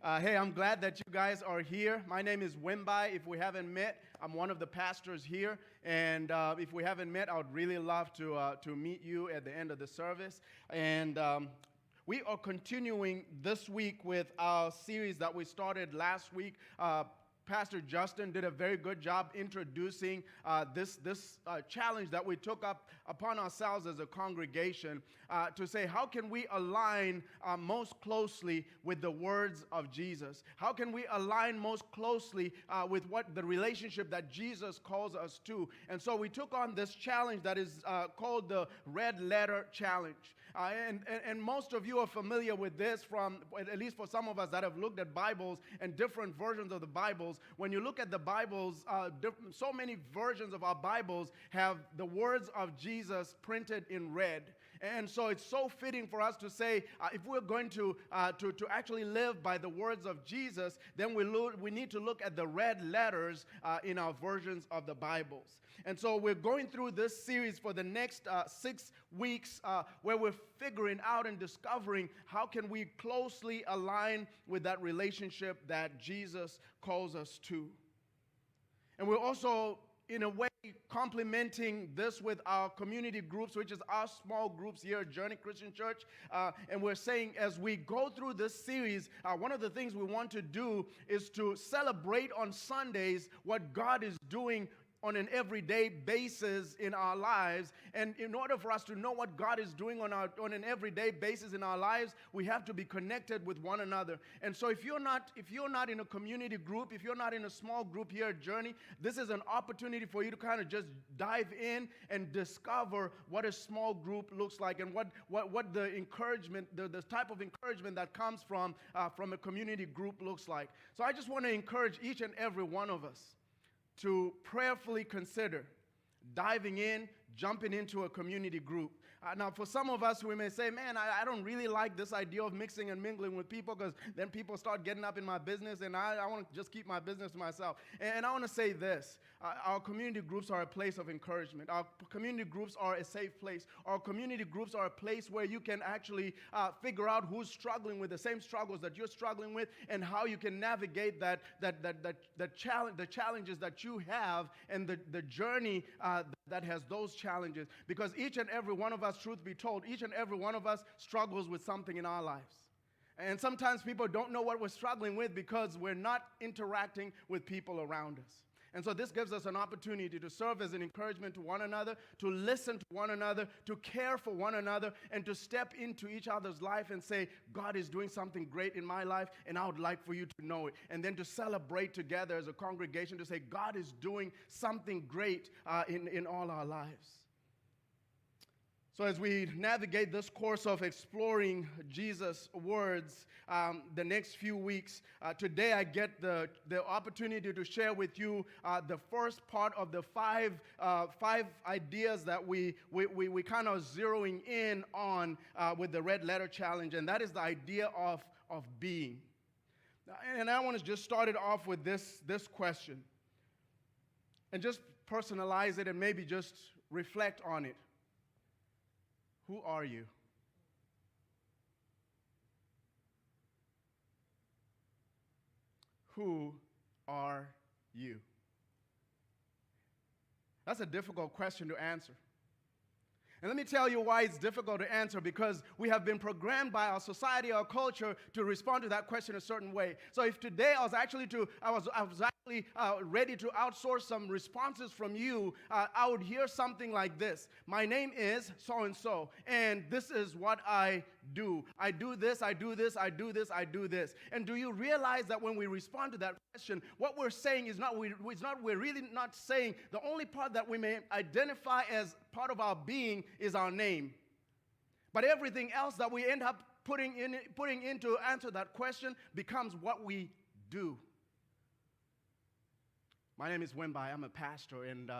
Hey, I'm glad that you guys are here. My name is Wimbai. If we haven't met, I'm one of the pastors here. And if we haven't met, I would really love to meet you at the end of the service. And we are continuing this week with our series that we started last week. Pastor Justin did a very good job introducing this challenge that we took up upon ourselves as a congregation to say, how can we align most closely with the words of Jesus? How can we align most closely with what the relationship that Jesus calls us to? And so we took on this challenge that is called the Red Letter Challenge. And most of you are familiar with this from, at least for some of us that have looked at Bibles and different versions of the Bibles. When you look at the Bibles, so many versions of our Bibles have the words of Jesus printed in red. And so it's so fitting for us to say, if we're going to actually live by the words of Jesus, then we need to look at the red letters in our versions of the Bibles. And so we're going through this series for the next 6 weeks where we're figuring out and discovering how can we closely align with that relationship that Jesus calls us to. And we're also, in a way, complementing this with our community groups, which is our small groups here at Journey Christian Church. And we're saying as we go through this series, one of the things we want to do is to celebrate on Sundays what God is doing on an everyday basis in our lives. And in order for us to know what God is doing on an everyday basis in our lives, we have to be connected with one another. And so if you're not in a community group, if you're not in a small group here at Journey, this is an opportunity for you to kind of just dive in and discover what a small group looks like and what the encouragement, the type of encouragement that comes from a community group looks like. So I just want to encourage each and every one of us to prayerfully consider diving in, jumping into a community group. Now, for some of us, we may say, man, I don't really like this idea of mixing and mingling with people because then people start getting up in my business and I want to just keep my business to myself. And I want to say this. Our community groups are a place of encouragement. Our community groups are a safe place. Our community groups are a place where you can actually figure out who's struggling with the same struggles that you're struggling with and how you can navigate the challenges that you have and the journey that has those challenges. Because each and every one of us, truth be told, each and every one of us struggles with something in our lives. And sometimes people don't know what we're struggling with because we're not interacting with people around us. And so this gives us an opportunity to serve as an encouragement to one another, to listen to one another, to care for one another, and to step into each other's life and say, God is doing something great in my life, and I would like for you to know it. And then to celebrate together as a congregation to say, God is doing something great in all our lives. So as we navigate this course of exploring Jesus' words the next few weeks, today I get the opportunity to share with you the first part of the five ideas that we kind of zeroing in on with the Red Letter Challenge, and that is the idea of being. And I want to just start it off with this question, and just personalize it and maybe just reflect on it. Who are you? Who are you? That's a difficult question to answer. And let me tell you why it's difficult to answer, because we have been programmed by our society, our culture, to respond to that question a certain way. So if today I was actually ready to outsource some responses from you, I would hear something like this. My name is so-and-so, and this is what I do. I do this, I do this, I do this, I do this. And do you realize that when we respond to that question, what we're saying is we're really not saying, the only part that we may identify as part of our being is our name. But everything else that we end up putting in to answer that question becomes what we do. My name is Wimbai. I'm a pastor and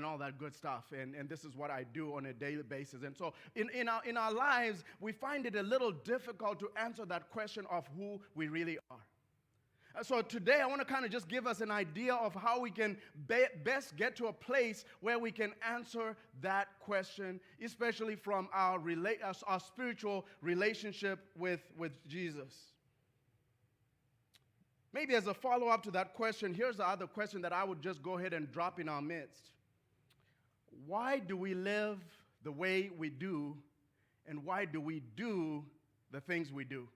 all that good stuff. And this is what I do on a daily basis. And so in our lives, we find it a little difficult to answer that question of who we really are. So today I want to kind of just give us an idea of how we can best get to a place where we can answer that question, especially from our spiritual relationship with Jesus. Maybe as a follow-up to that question, here's the other question that I would just go ahead and drop in our midst. Why do we live the way we do, and why do we do the things we do?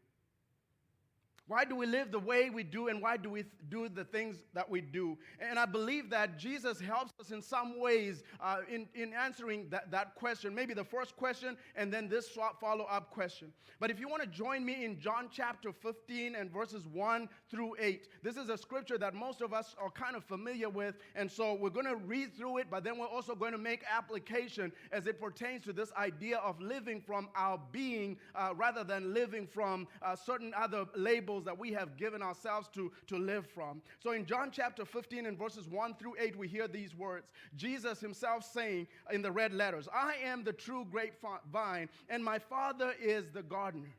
Why do we live the way we do, and why do we do the things that we do? And I believe that Jesus helps us in some ways in answering that question. Maybe the first question and then this follow-up question. But if you want to join me in John chapter 15 and verses 1 through 8, this is a scripture that most of us are kind of familiar with. And so we're going to read through it, but then we're also going to make application as it pertains to this idea of living from our being rather than living from certain other labels that we have given ourselves to live from. So in John chapter 15 and verses 1 through 8, we hear these words. Jesus himself saying in the red letters, "I am the true grapevine, and my Father is the gardener.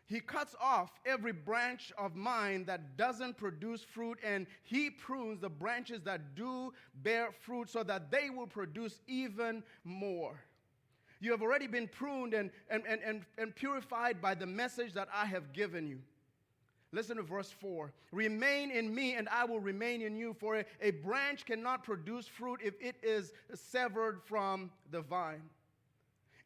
He cuts off every branch of mine that doesn't produce fruit, and he prunes the branches that do bear fruit so that they will produce even more. You have already been pruned and purified by the message that I have given you." Listen to verse 4. "Remain in me, and I will remain in you. For a branch cannot produce fruit if it is severed from the vine.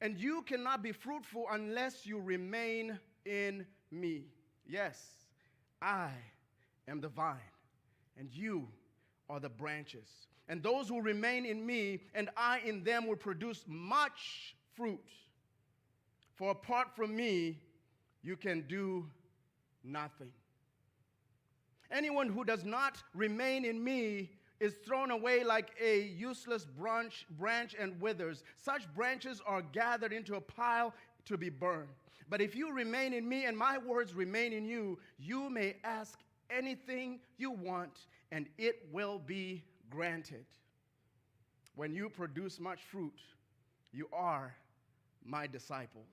And you cannot be fruitful unless you remain in me. Yes, I am the vine, and you are the branches. And those who remain in me, and I in them, will produce much fruit. For apart from me, you can do nothing. Anyone who does not remain in me is thrown away like a useless branch and withers. Such branches are gathered into a pile to be burned. But if you remain in me and my words remain in you, you may ask anything you want, and it will be granted. When you produce much fruit, you are my disciples.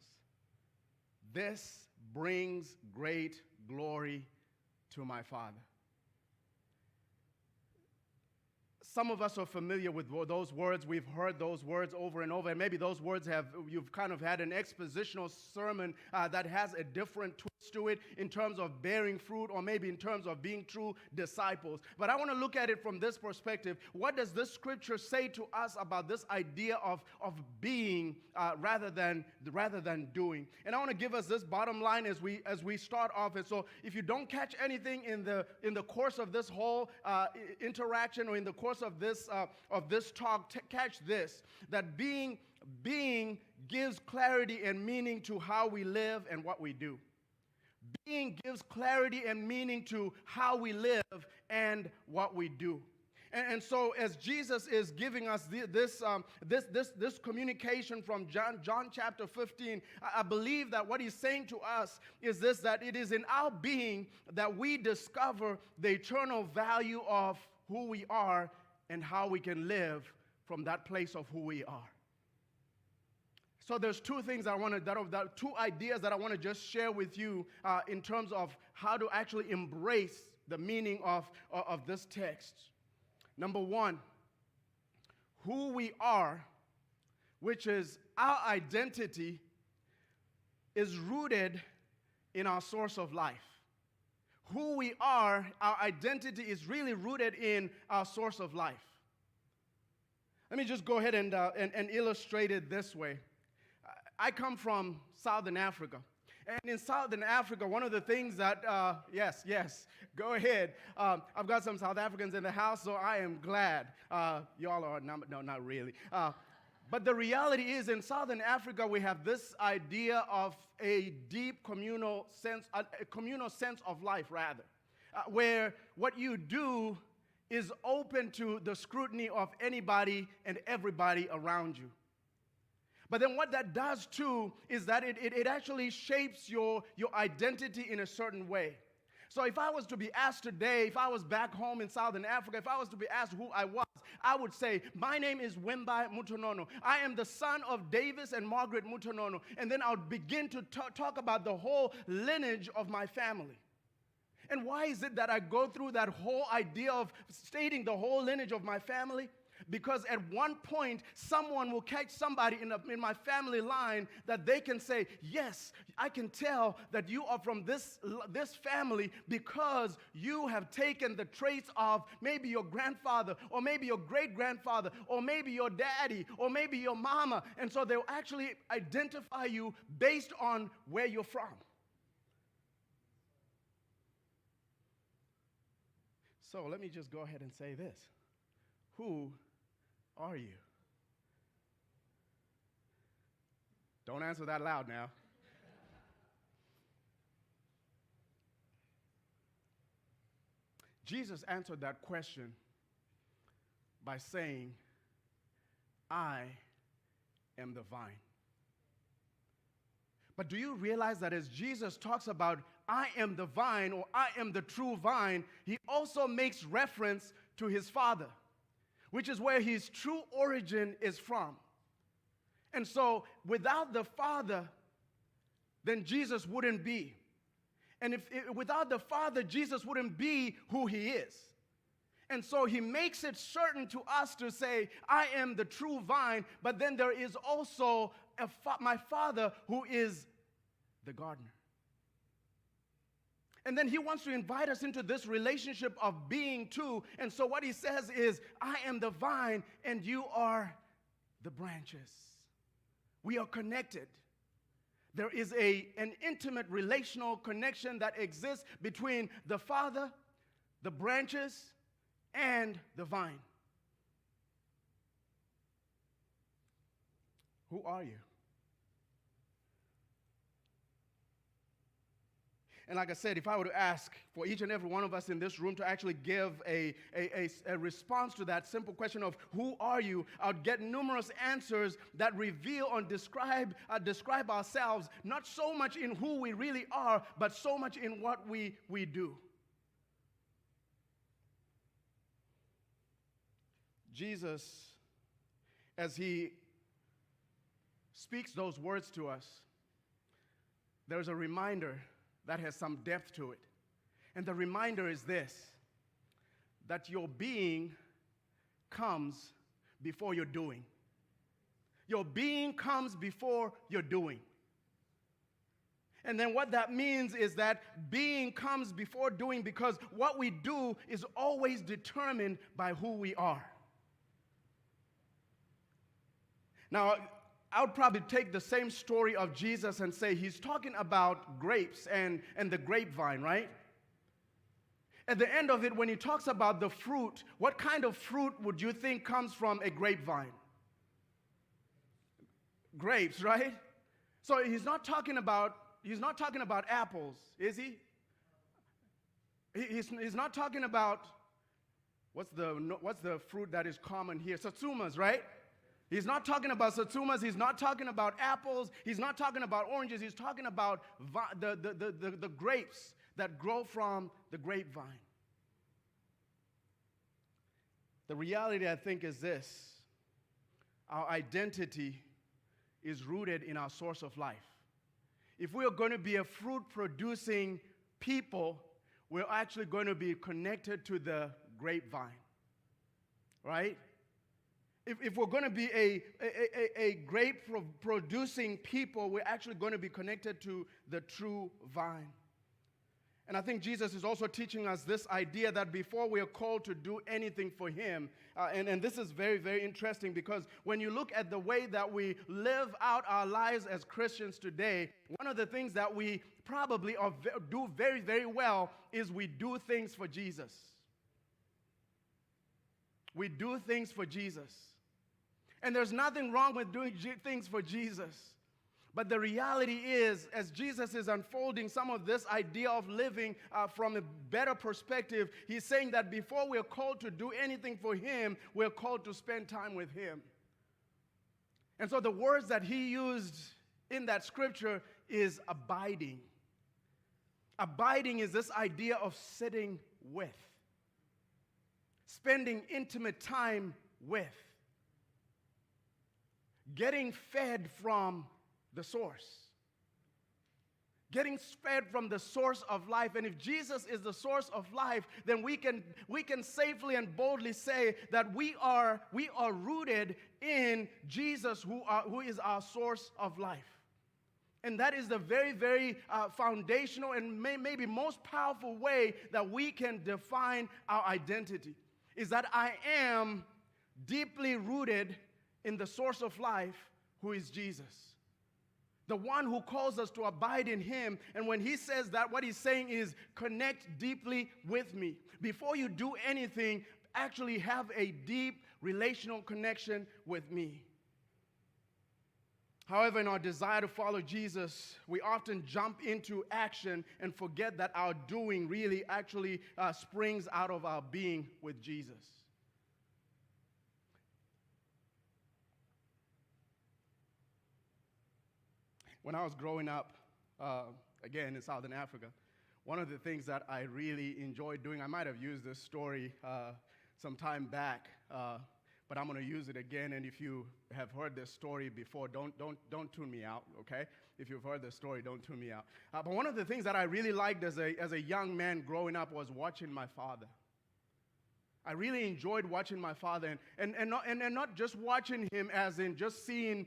This brings great glory to my Father." Some of us are familiar with those words. We've heard those words over and over, and maybe those words you've kind of had an expositional sermon that has a different twist to it in terms of bearing fruit, or maybe in terms of being true disciples. But I want to look at it from this perspective. What does this scripture say to us about this idea of being rather than doing? And I want to give us this bottom line as we start off. And so if you don't catch anything in the course of this whole interaction, or in the course of this talk, catch this: that being gives clarity and meaning to how we live and what we do. Being gives clarity and meaning to how we live and what we do. And so as Jesus is giving us this communication from John chapter 15, I believe that what he's saying to us is this: that it is in our being that we discover the eternal value of who we are and how we can live from that place of who we are. So there's two things two ideas that I want to just share with you in terms of how to actually embrace the meaning of this text. Number one, who we are, which is our identity, is rooted in our source of life. Who we are, our identity is really rooted in our source of life. Let me just go ahead and illustrate it this way. I come from Southern Africa. And in Southern Africa, one of the things that, yes, go ahead. I've got some South Africans in the house, so I am glad. Y'all are, no, not really. But the reality is, in Southern Africa, we have this idea of a deep communal sense of life, rather, where what you do is open to the scrutiny of anybody and everybody around you. But then what that does too is that it actually shapes your identity in a certain way. So if I was to be asked today, if I was back home in Southern Africa, if I was to be asked who I was, I would say, my name is Wembai Mutonono. I am the son of Davis and Margaret Mutonono. And then I would begin to talk about the whole lineage of my family. And why is it that I go through that whole idea of stating the whole lineage of my family? Because at one point, someone will catch somebody in my family line that they can say, yes, I can tell that you are from this family because you have taken the traits of maybe your grandfather or maybe your great-grandfather or maybe your daddy or maybe your mama. And so they'll actually identify you based on where you're from. So let me just go ahead and say this. Who are you? Don't answer that loud now. Jesus answered that question by saying, I am the vine. But do you realize that as Jesus talks about I am the vine or I am the true vine, he also makes reference to his Father, which is where his true origin is from. And so without the Father, then Jesus wouldn't be. And without the Father, Jesus wouldn't be who he is. And so he makes it certain to us to say, I am the true vine, but then there is also my Father who is the gardener. And then he wants to invite us into this relationship of being two. And so what he says is, I am the vine and you are the branches. We are connected. There is an intimate relational connection that exists between the Father, the branches, and the vine. Who are you? And like I said, if I were to ask for each and every one of us in this room to actually give a response to that simple question of who are you, I would get numerous answers that reveal and describe ourselves, not so much in who we really are, but so much in what we do. Jesus, as he speaks those words to us, there's a reminder that has some depth to it. And the reminder is this, that your being comes before your doing. Your being comes before your doing. And then what that means is that being comes before doing because what we do is always determined by who we are. Now, I would probably take the same story of Jesus and say he's talking about grapes and the grapevine, right? At the end of it, when he talks about the fruit, what kind of fruit would you think comes from a grapevine? Grapes, right? So he's not talking about apples, is he? He's not talking about what's the fruit that is common here? Satsumas, right? He's not talking about satsumas. He's not talking about apples. He's not talking about oranges. He's talking about the grapes that grow from the grapevine. The reality, I think, is this. Our identity is rooted in our source of life. If we are going to be a fruit-producing people, we're actually going to be connected to the grapevine, right? If we're going to be a grape-producing people, we're actually going to be connected to the true vine. And I think Jesus is also teaching us this idea that before we are called to do anything for him, and this is very, very interesting because when you look at the way that we live out our lives as Christians today, one of the things that we probably do very, very well is we do things for Jesus. We do things for Jesus. And there's nothing wrong with doing things for Jesus. But the reality is, as Jesus is unfolding some of this idea of living from a better perspective, he's saying that before we're called to do anything for him, we're called to spend time with him. And so the words that he used in that scripture is abiding. Abiding is this idea of sitting with, spending intimate time with, getting fed from the source, getting fed from the source of life. And if Jesus is the source of life, then we can safely and boldly say that we are rooted in Jesus, who is our source of life. And that is the very, very foundational and maybe most powerful way that we can define our identity, is that I am deeply rooted in the source of life, who is Jesus, the one who calls us to abide in him. And when he says that, what he's saying is connect deeply with me. Before you do anything, actually have a deep relational connection with me. However, in our desire to follow Jesus, we often jump into action and forget that our doing really actually springs out of our being with Jesus. When I was growing up, again in Southern Africa, one of the things that I really enjoyed doing, I might have used this story some time back, but I'm going to use it again. And if you have heard this story before, don't tune me out, okay? If you've heard this story, don't tune me out. But one of the things that I really liked as a young man growing up was watching my father. I really enjoyed watching my father, and not just watching him as in just seeing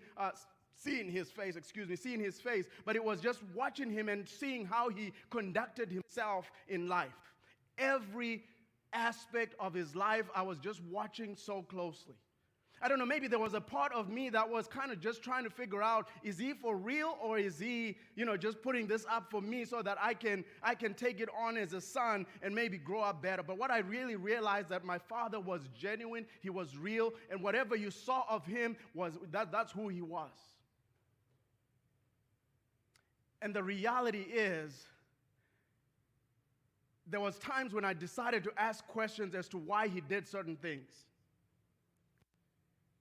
his face, but it was just watching him and seeing how he conducted himself in life. Every aspect of his life, I was just watching so closely. I don't know, maybe there was a part of me that was kind of just trying to figure out, is he for real, or is he, just putting this up for me so that I can take it on as a son and maybe grow up better. But what I really realized, that my father was genuine, he was real, and whatever you saw of him that's who he was. And the reality is, there was times when I decided to ask questions as to why he did certain things.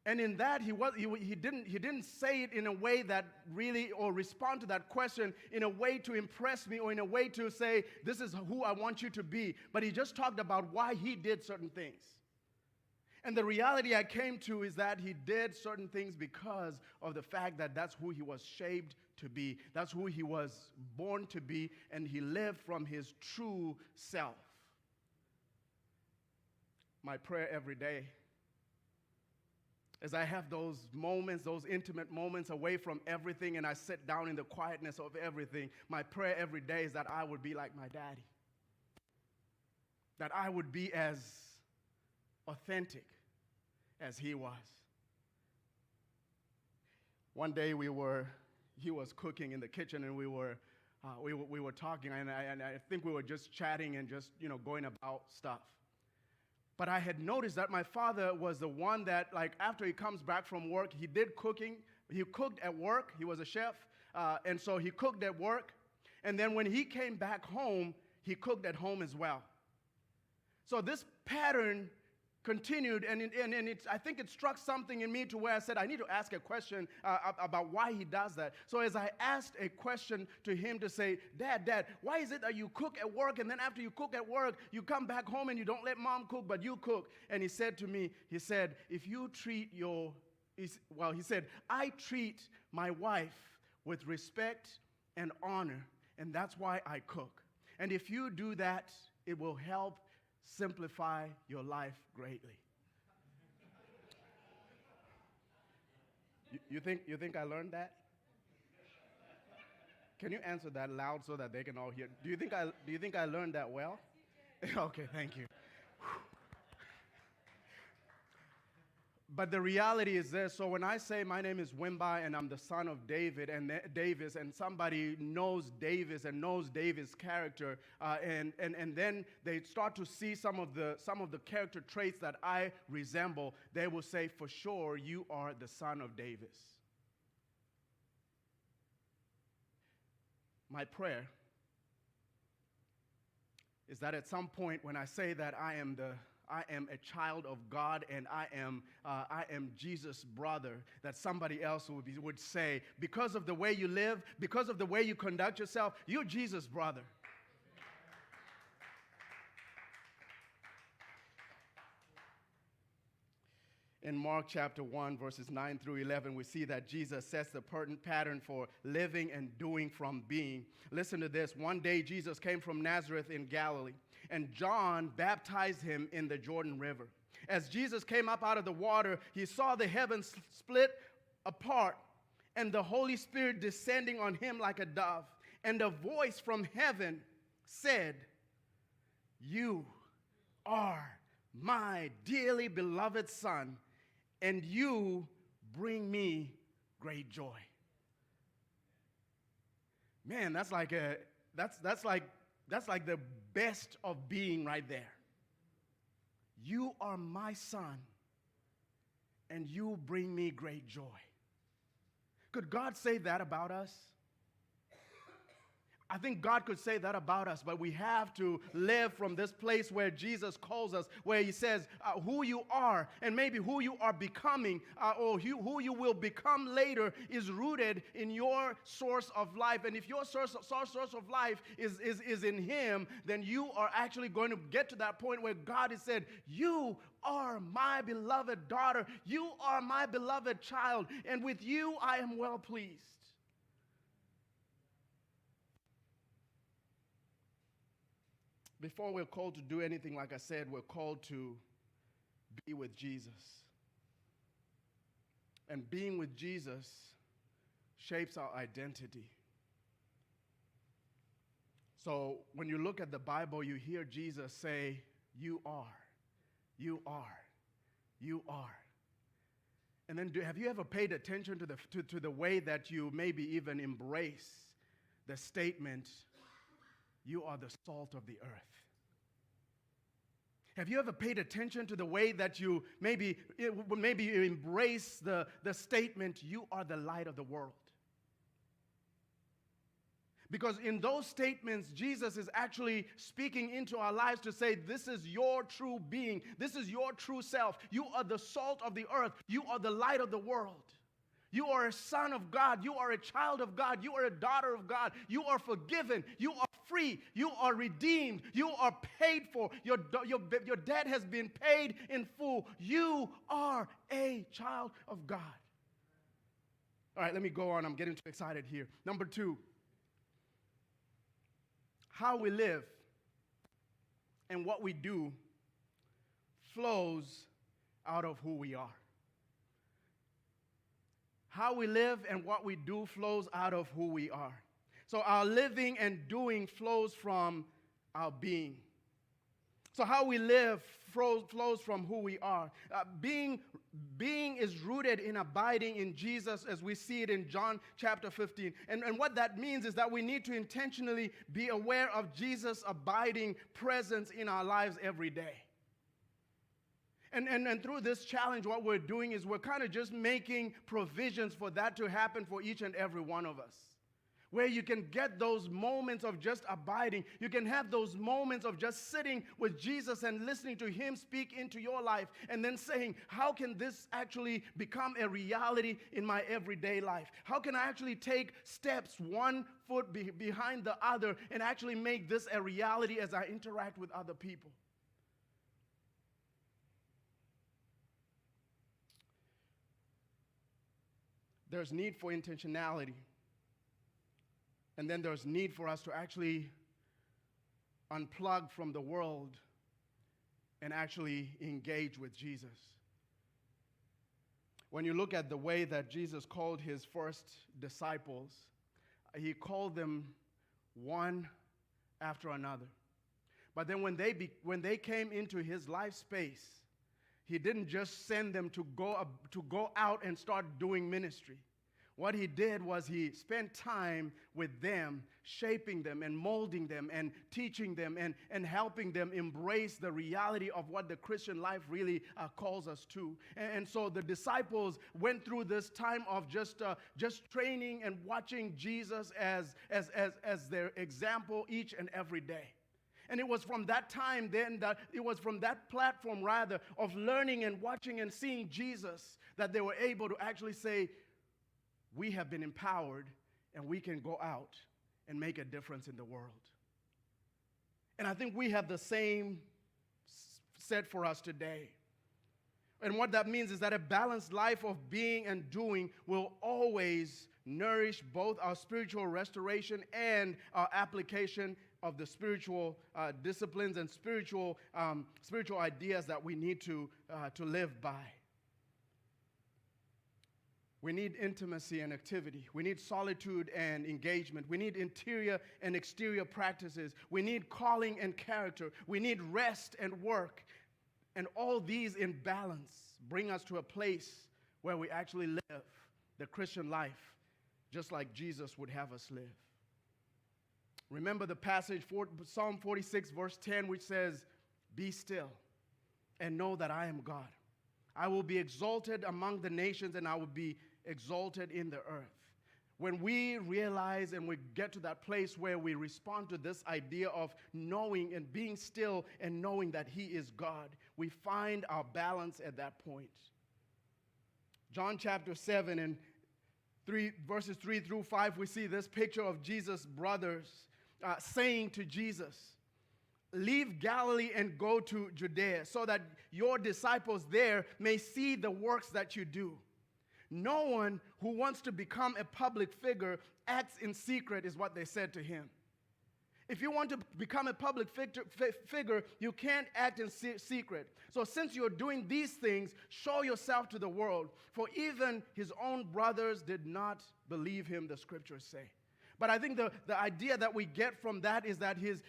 And in that, he didn't say it in a way that really, or respond to that question in a way to impress me, or in a way to say, this is who I want you to be. But he just talked about why he did certain things. And the reality I came to is that he did certain things because of the fact that that's who he was shaped to be. That's who he was born to be, and he lived from his true self. My prayer every day, as I have those moments, those intimate moments away from everything, and I sit down in the quietness of everything, my prayer every day is that I would be like my daddy. That I would be as authentic as he was. One day he was cooking in the kitchen, and we were talking, and I think we were just chatting and just going about stuff. But I had noticed that my father was the one that, like, after he comes back from work, he did cooking. He cooked at work. He was a chef, and so he cooked at work. And then when he came back home, he cooked at home as well. So this pattern continued, and I think it struck something in me to where I said, I need to ask a question about why he does that. So as I asked a question to him to say, Dad, why is it that you cook at work, and then after you cook at work, you come back home and you don't let mom cook, but you cook? And he said to me, if you treat I treat my wife with respect and honor, and that's why I cook. And if you do that, it will help simplify your life greatly. You think I learned that? Can you answer that loud so that they can all hear? Do you think I learned that well? Okay, thank you. But the reality is this. So when I say my name is Wimbai and I'm the son of David and Davis, and somebody knows Davis and knows Davis' character, and then they start to see some of the character traits that I resemble, they will say, for sure, you are the son of Davis. My prayer is that at some point when I say that I am a child of God and I am Jesus' brother, that somebody else would say, because of the way you live, because of the way you conduct yourself, you're Jesus' brother. in Mark chapter 1, verses 9 through 11, we see that Jesus sets the pertinent pattern for living and doing from being. Listen to this. One day Jesus came from Nazareth in Galilee, and John baptized him in the Jordan River. As Jesus came up out of the water, he saw the heavens split apart and the Holy Spirit descending on him like a dove. And a voice from heaven said, "You are my dearly beloved Son, and you bring me great joy." Man, that's like the best of being right there. You are my Son, and you bring me great joy. Could God say that about us? I think God could say that about us, but we have to live from this place where Jesus calls us, where he says who you are and maybe who you are becoming or who you will become later is rooted in your source of life. And if your source of life is in him, then you are actually going to get to that point where God has said, "You are my beloved daughter. You are my beloved child, and with you I am well pleased." Before we're called to do anything, like I said, we're called to be with Jesus. And being with Jesus shapes our identity. So when you look at the Bible, you hear Jesus say, "You are, you are, you are." And then have you ever paid attention to the way that you maybe even embrace the statement, "You are the salt of the earth"? Have you ever paid attention to the way that you maybe you embrace the statement, "You are the light of the world"? Because in those statements, Jesus is actually speaking into our lives to say, this is your true being. This is your true self. You are the salt of the earth. You are the light of the world. You are a son of God. You are a child of God. You are a daughter of God. You are forgiven. You are free. You are redeemed. You are paid for. Your debt has been paid in full. You are a child of God. All right, let me go on. I'm getting too excited here. Number 2, how we live and what we do flows out of who we are. How we live and what we do flows out of who we are. So our living and doing flows from our being. So how we live flows from who we are. Being is rooted in abiding in Jesus, as we see it in John chapter 15. And what that means is that we need to intentionally be aware of Jesus' abiding presence in our lives every day. And through this challenge, what we're doing is we're kind of just making provisions for that to happen for each and every one of us. Where you can get those moments of just abiding. You can have those moments of just sitting with Jesus and listening to him speak into your life and then saying, how can this actually become a reality in my everyday life? How can I actually take steps one foot behind the other and actually make this a reality as I interact with other people? There's need for intentionality. And then there's need for us to actually unplug from the world and actually engage with Jesus. When you look at the way that Jesus called his first disciples, he called them one after another. But then when they came into his life space, he didn't just send them to go out and start doing ministry. What he did was he spent time with them, shaping them and molding them and teaching them and helping them embrace the reality of what the Christian life really calls us to. And so the disciples went through this time of just training and watching Jesus as their example each and every day. And it was from that time then that it was from that platform rather of learning and watching and seeing Jesus that they were able to actually say, we have been empowered and we can go out and make a difference in the world. And I think we have the same set for us today. And what that means is that a balanced life of being and doing will always nourish both our spiritual restoration and our application of the spiritual disciplines and spiritual ideas that we need to live by. We need intimacy and activity. We need solitude and engagement. We need interior and exterior practices. We need calling and character. We need rest and work. And all these in balance bring us to a place where we actually live the Christian life just like Jesus would have us live. Remember the passage, Psalm 46, verse 10, which says, "Be still and know that I am God. I will be exalted among the nations, and I will be exalted in the earth." When we realize and we get to that place where we respond to this idea of knowing and being still and knowing that He is God, we find our balance at that point. John chapter 7 and verses 3 through 5, we see this picture of Jesus' brothers saying to Jesus, "Leave Galilee and go to Judea so that your disciples there may see the works that you do. No one who wants to become a public figure acts in secret," is what they said to him. If you want to become a public figure, you can't act in secret. So since you're doing these things, show yourself to the world. For even his own brothers did not believe him, the scriptures say. But I think the idea that we get from that is that his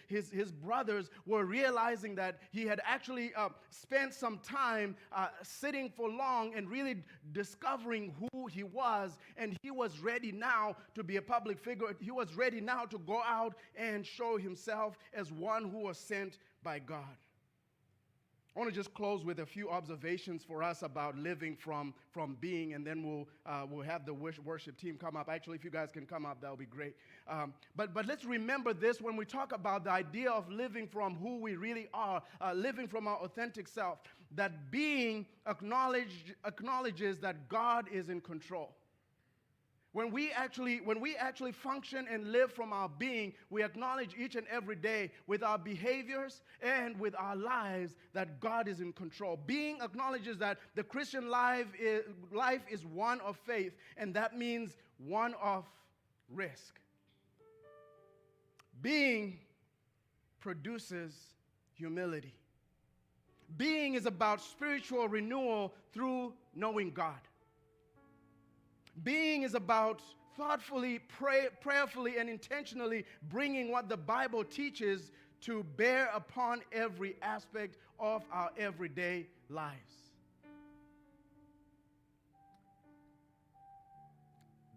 brothers were realizing that he had actually spent some time sitting for long and really discovering who he was, and he was ready now to be a public figure. He was ready now to go out and show himself as one who was sent by God. I want to just close with a few observations for us about living from being, and then we'll have the worship team come up. Actually, if you guys can come up, that would be great. But let's remember this when we talk about the idea of living from who we really are, living from our authentic self, that being acknowledges that God is in control. When we actually function and live from our being, we acknowledge each and every day with our behaviors and with our lives that God is in control. Being acknowledges that the Christian life is one of faith, and that means one of risk. Being produces humility. Being is about spiritual renewal through knowing God. Being is about thoughtfully, prayerfully, and intentionally bringing what the Bible teaches to bear upon every aspect of our everyday lives.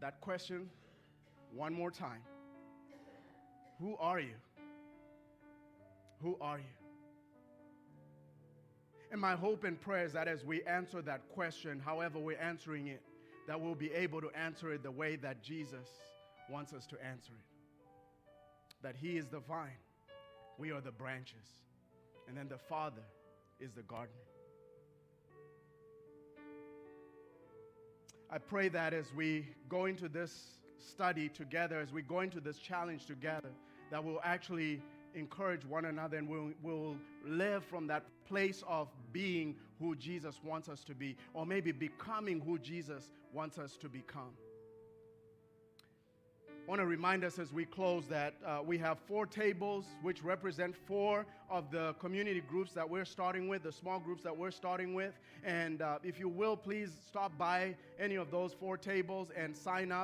That question, one more time. Who are you? Who are you? And my hope and prayer is that as we answer that question, however we're answering it, that we'll be able to answer it the way that Jesus wants us to answer it. That He is the vine, we are the branches, and then the Father is the gardener. I pray that as we go into this study together, as we go into this challenge together, that we'll actually encourage one another and we'll live from that place of being who Jesus wants us to be, or maybe becoming who Jesus wants us to become. I want to remind us as we close that we have 4 tables which represent 4 of the community groups that we're starting with, the small groups that we're starting with. And if you will, please stop by any of those 4 tables and sign up.